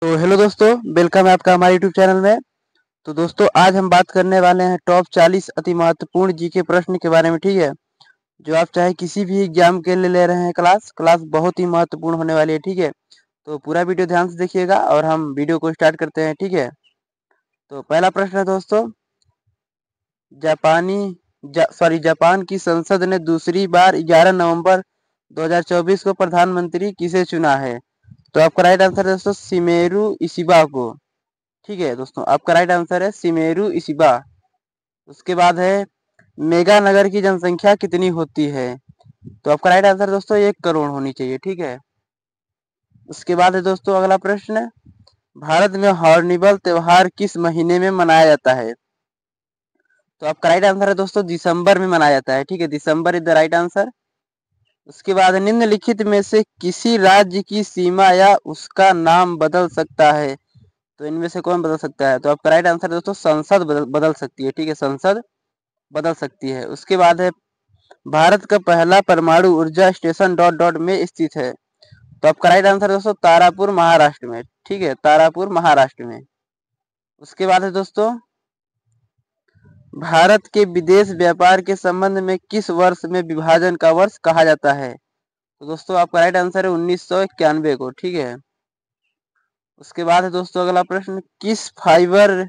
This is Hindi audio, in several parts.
तो हेलो दोस्तों, वेलकम है आपका हमारे यूट्यूब चैनल में। तो दोस्तों, आज हम बात करने वाले हैं टॉप 40 अति महत्वपूर्ण जीके प्रश्न के बारे में। ठीक है, जो आप चाहे किसी भी एग्जाम के लिए ले रहे हैं क्लास बहुत ही महत्वपूर्ण होने वाली है। ठीक है, तो पूरा वीडियो ध्यान से देखिएगा और हम वीडियो को स्टार्ट करते हैं। ठीक है, तो पहला प्रश्न है दोस्तों, जापान की संसद ने दूसरी बार 11 नवंबर 2024 को प्रधानमंत्री किसे चुना है? तो आपका राइट आंसर है दोस्तों शिमेरू इशिबा को। ठीक है दोस्तों, आपका राइट आंसर है शिमेरू इशिबा। उसके बाद है, मेगानगर की जनसंख्या कितनी होती है? तो आपका राइट आंसर दोस्तों 1 करोड़ होनी चाहिए। ठीक है, उसके बाद है दोस्तों अगला प्रश्न, भारत में हॉर्निबल त्योहार किस महीने में मनाया जाता है? तो आपका राइट आंसर है दोस्तों दिसंबर में मनाया जाता है। ठीक है, दिसंबर इज द राइट आंसर। उसके बाद निम्नलिखित में से किसी राज्य की सीमा या उसका नाम बदल सकता है? तो इनमें से कौन बदल सकता है? तो आपका राइट आंसर दोस्तों संसद बदल सकती है। ठीक है, संसद बदल सकती है। उसके बाद है, भारत का पहला परमाणु ऊर्जा स्टेशन डॉट डॉट में स्थित है? तो आपका राइट आंसर दोस्तों तारापुर महाराष्ट्र में। ठीक है, तारापुर महाराष्ट्र में। उसके बाद है दोस्तों, भारत के विदेश व्यापार के संबंध में किस वर्ष में विभाजन का वर्ष कहा जाता है? तो दोस्तों आपका राइट आंसर है 1991 को। ठीक है, उसके बाद है दोस्तों अगला प्रश्न, किस फाइबर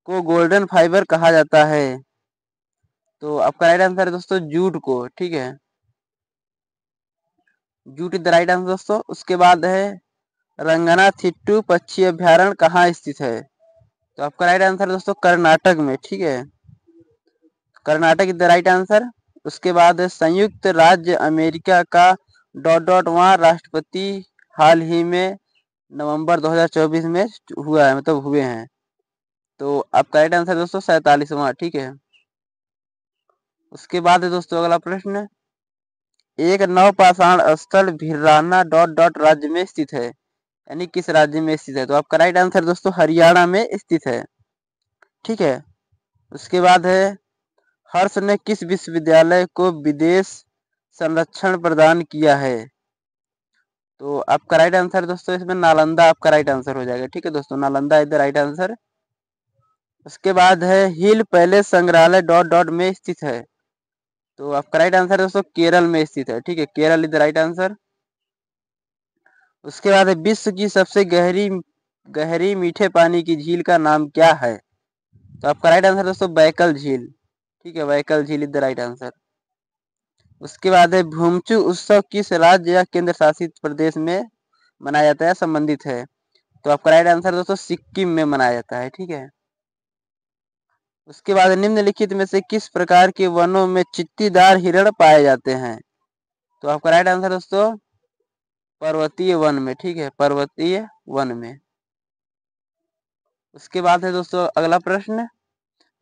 को गोल्डन फाइबर कहा जाता है? तो आपका राइट आंसर है दोस्तों जूट को। ठीक है, jute is the right answer दोस्तों। उसके बाद है, रंगनाथिट्टू पक्षी अभ्यारण्य कहाँ स्थित है? तो आपका राइट आंसर दोस्तों कर्नाटक में। ठीक है, Karnataka is the right answer. उसके बाद है, संयुक्त राज्य अमेरिका का डॉट डॉट वहाँ राष्ट्रपति हाल ही में नवंबर 2024 में हुआ है, मतलब हुए हैं। तो आपका राइट आंसर दोस्तों 47वां। ठीक है, उसके बाद है दोस्तों अगला प्रश्न, एक नवपाषाण स्थल भिराना डॉट डॉट राज्य में स्थित है, यानी किस राज्य में स्थित है? तो आपका राइट आंसर दोस्तों हरियाणा में स्थित है। ठीक है, उसके बाद है, हर्ष ने किस विश्वविद्यालय को विदेश संरक्षण प्रदान किया है? तो आपका राइट आंसर दोस्तों इसमें नालंदा आपका राइट आंसर हो जाएगा। ठीक है दोस्तों, Nalanda is the right answer. उसके बाद है, हिल पैलेस संग्रहालय डॉट डॉट में स्थित है? तो आपका राइट आंसर दोस्तों केरल में स्थित है। ठीक है, Kerala is the right answer. उसके बाद है, विश्व की सबसे गहरी गहरी मीठे पानी की झील का नाम क्या है? तो आपका राइट आंसर दोस्तों बैकल झील। ठीक है, बैकल झील इज द राइट आंसर। उसके बाद है, भूमचू उत्सव किस राज्य या केंद्र शासित प्रदेश में मनाया जाता है, संबंधित है? तो आपका राइट आंसर दोस्तों सिक्किम में मनाया जाता है। ठीक है, उसके बाद निम्नलिखित में से किस प्रकार के वनों में चित्तीदार हिरण पाए जाते हैं? तो आपका राइट आंसर दोस्तों पर्वतीय वन में। ठीक है, पर्वतीय वन में। उसके बाद है दोस्तों अगला प्रश्न,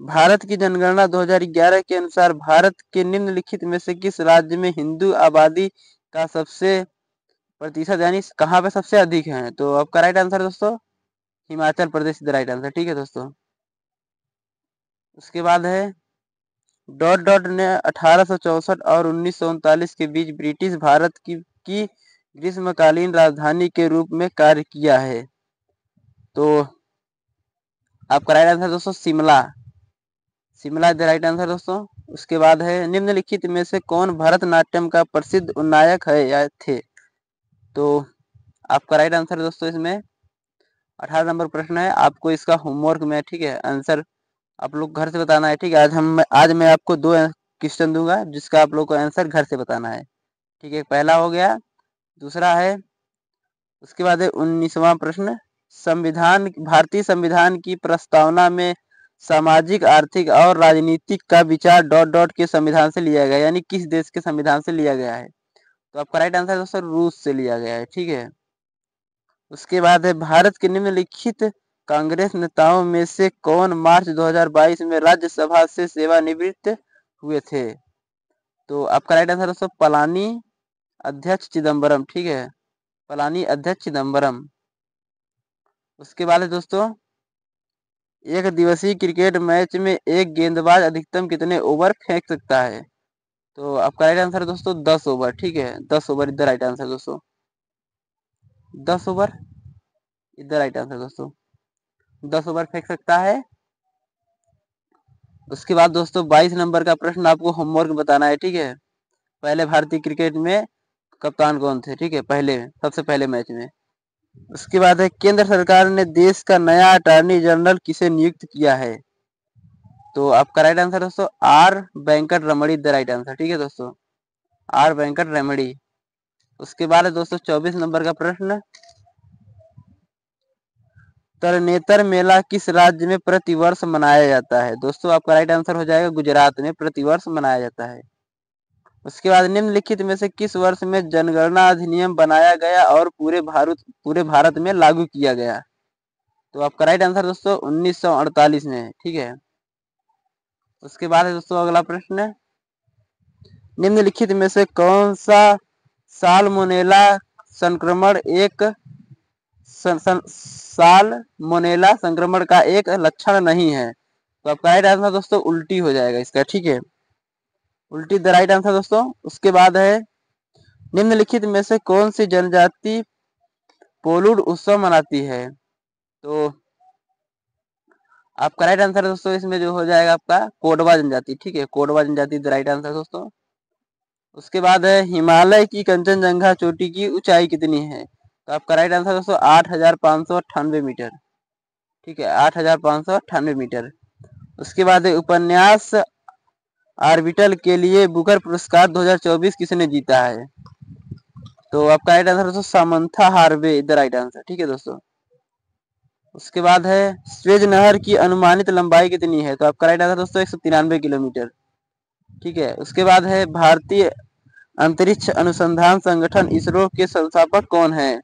भारत की जनगणना 2011 के अनुसार भारत के निम्नलिखित में से किस राज्य में हिंदू आबादी का सबसे प्रतिशत, यानी कहाँ पे सबसे अधिक है? तो आपका राइट आंसर दोस्तों Himachal Pradesh the right answer. ठीक है दोस्तों, उसके बाद है, डॉट डॉट ने 1864 और 1939 के बीच ब्रिटिश भारत की ग्रीष्मकालीन राजधानी के रूप में कार्य किया है? तो आपका राइट आंसर दोस्तों Shimla, Shimla is the right answer दोस्तों। उसके बाद है, निम्नलिखित में से कौन भरतनाट्यम का प्रसिद्ध नायक है या थे? तो आपका राइट आंसर दोस्तों इसमें 18 नंबर प्रश्न है, आपको इसका होमवर्क में, ठीक है, आंसर आप लोग घर से बताना है। ठीक है, आज मैं आपको 2 क्वेश्चन दूंगा जिसका आप लोग को आंसर घर से बताना है। ठीक है, पहला हो गया। दूसरा है, उसके बाद है 19वां प्रश्न, भारतीय संविधान की प्रस्तावना में सामाजिक आर्थिक और राजनीतिक का विचार डॉट डॉट के संविधान से लिया गया, यानी किस देश के संविधान से लिया गया है? तो आपका राइट आंसर दोस्तों रूस से लिया गया है। ठीक है, उसके बाद है, भारत के निम्नलिखित कांग्रेस नेताओं में से कौन मार्च 2022 में राज्यसभा से सेवानिवृत्त हुए थे? तो आपका राइट आंसर दोस्तों पलानी अध्यक्ष चिदम्बरम। ठीक है, पलानी अध्यक्ष चिदम्बरम। उसके बाद है दोस्तों, एक दिवसीय क्रिकेट मैच में एक गेंदबाज अधिकतम कितने ओवर फेंक सकता है? तो आपका राइट आंसर दोस्तों 10 ओवर। ठीक है, 10 over is the right answer दोस्तों, 10 ओवर इधर राइट आंसर दोस्तों, 10 ओवर फेंक सकता है। उसके बाद दोस्तों 22 नंबर का प्रश्न आपको होमवर्क बताना है, ठीक है। पहले भारतीय क्रिकेट में कप्तान कौन थे, ठीक है, पहले सबसे पहले मैच में। उसके बाद है केंद्र सरकार ने देश का नया अटॉर्नी जनरल किसे नियुक्त किया है। तो आपका राइट आंसर दोस्तों are Venkat Ramani the right answer, ठीक है दोस्तों, आर वेंकट रमणी। उसके बाद है दोस्तों 24 नंबर का प्रश्न, तरनेतर मेला किस राज्य में प्रतिवर्ष मनाया जाता है। दोस्तों आपका राइट आंसर हो जाएगा गुजरात में प्रतिवर्ष मनाया जाता है। उसके बाद निम्नलिखित में से किस वर्ष में जनगणना अधिनियम बनाया गया और पूरे भारत में लागू किया गया। तो आपका राइट आंसर दोस्तों 1948 में है, ठीक है। उसके बाद है दोस्तों अगला प्रश्न, निम्नलिखित में से कौन सा साल्मोनेला संक्रमण साल्मोनेला संक्रमण का एक लक्षण नहीं है। तो आपका राइट आंसर दोस्तों उल्टी हो जाएगा इसका, ठीक है, उल्टी द राइट आंसर दोस्तों। उसके बाद है निम्नलिखित में से कौन सी जनजाति पोलूड उत्सव मनाती है। तो आपका राइट आंसर दोस्तों इसमें जो हो जाएगा आपका कोडवा जनजाति, ठीक है, कोडवा जनजाति द राइट आंसर दोस्तों। उसके बाद है हिमालय की कंचनजंगा चोटी की ऊंचाई कितनी है। तो आपका राइट आंसर दोस्तों 8,598 मीटर, ठीक है, 8,598 मीटर। उसके बाद है उपन्यास आर्बिटल के लिए बुकर पुरस्कार 2024 किसने जीता है। तो आपका राइट आंसर दोस्तों Samantha Harvey the right answer, ठीक है दोस्तों। उसके बाद है स्वेज नहर की अनुमानित लंबाई कितनी है। तो आपका राइट आंसर दोस्तों 193 किलोमीटर, ठीक है। उसके बाद है भारतीय अंतरिक्ष अनुसंधान संगठन इसरो के संस्थापक कौन है।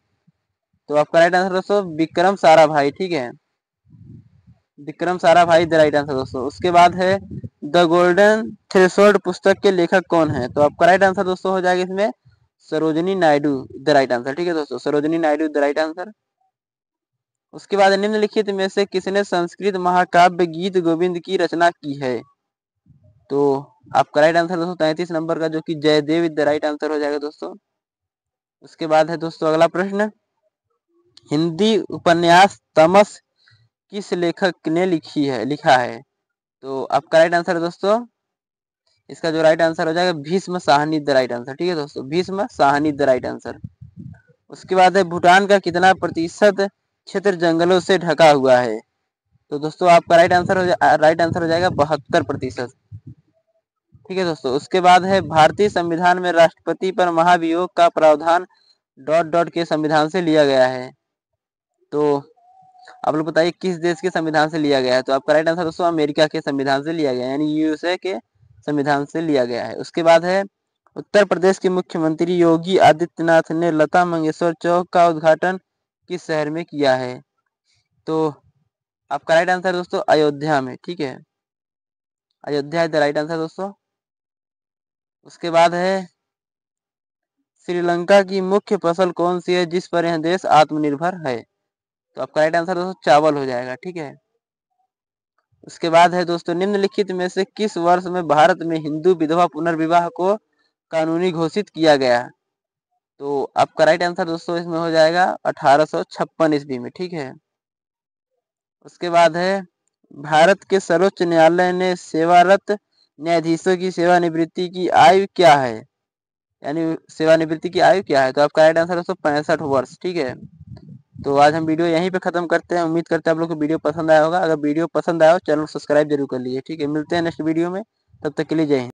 तो आपका राइट आंसर दोस्तों विक्रम साराभाई, ठीक है, Vikram Sarabhai the right answer दोस्तों। उसके बाद है द गोल्डन थ्रेशोल्ड पुस्तक के लेखक कौन है। तो आपका राइट आंसर दोस्तों हो जाएगा इसमें Sarojini Naidu the right answer, ठीक है दोस्तों, Sarojini Naidu the right answer. उसके बाद निम्नलिखित में से किसने संस्कृत महाकाव्य गीत गोविंद की रचना की है। तो आपका राइट आंसर दोस्तों 33 नंबर का जो कि जयदेव द राइट आंसर हो जाएगा दोस्तों। उसके बाद है दोस्तों अगला प्रश्न, हिंदी उपन्यास तमस किस लेखक ने लिखा है। तो आपका राइट आंसर है दोस्तों इसका जो राइट आंसर हो जाएगा Bhishma Sahni the right answer, ठीक है दोस्तों, Bhishma Sahni the right answer. उसके बाद है भूटान का कितना प्रतिशत क्षेत्र जंगलों से ढका हुआ है। तो दोस्तों आपका राइट आंसर हो जाएगा 72%, ठीक है दोस्तों। उसके बाद है भारतीय संविधान में राष्ट्रपति पर महाभियोग का प्रावधान डॉट डॉट के संविधान से लिया गया है। तो आप लोग बताइए किस देश के संविधान से लिया गया है। तो आपका राइट आंसर दोस्तों अमेरिका के संविधान से लिया गया है, यानी यूएसए के संविधान से लिया गया है। उसके बाद है उत्तर प्रदेश के मुख्यमंत्री योगी आदित्यनाथ ने लता मंगेशकर चौक का उद्घाटन किस शहर में किया है। तो आपका राइट आंसर दोस्तों अयोध्या में, ठीक है, Ayodhya is the right answer दोस्तों। उसके बाद है श्रीलंका की मुख्य फसल कौन सी है जिस पर यह देश आत्मनिर्भर है। तो आपका राइट आंसर दोस्तों चावल हो जाएगा, ठीक है। उसके बाद है दोस्तों निम्नलिखित में से किस वर्ष में भारत में हिंदू विधवा पुनर्विवाह को कानूनी घोषित किया गया। तो आपका राइट आंसर दोस्तों इसमें हो जाएगा 1856 ईस्वी में, ठीक है। उसके बाद है भारत के सर्वोच्च न्यायालय ने सेवारत न्यायाधीशों की सेवानिवृत्ति की आयु क्या है, यानी सेवानिवृत्ति की आयु क्या है। तो आपका राइट आंसर दोस्तों 65 वर्ष, ठीक है। तो आज हम वीडियो यहीं पे खत्म करते हैं। उम्मीद करते हैं आप लोग को वीडियो पसंद आया होगा। अगर वीडियो पसंद आया हो चैनल को सब्सक्राइब जरूर कर लीजिए, ठीक है। मिलते हैं नेक्स्ट वीडियो में, तब तक के लिए जय हिंद।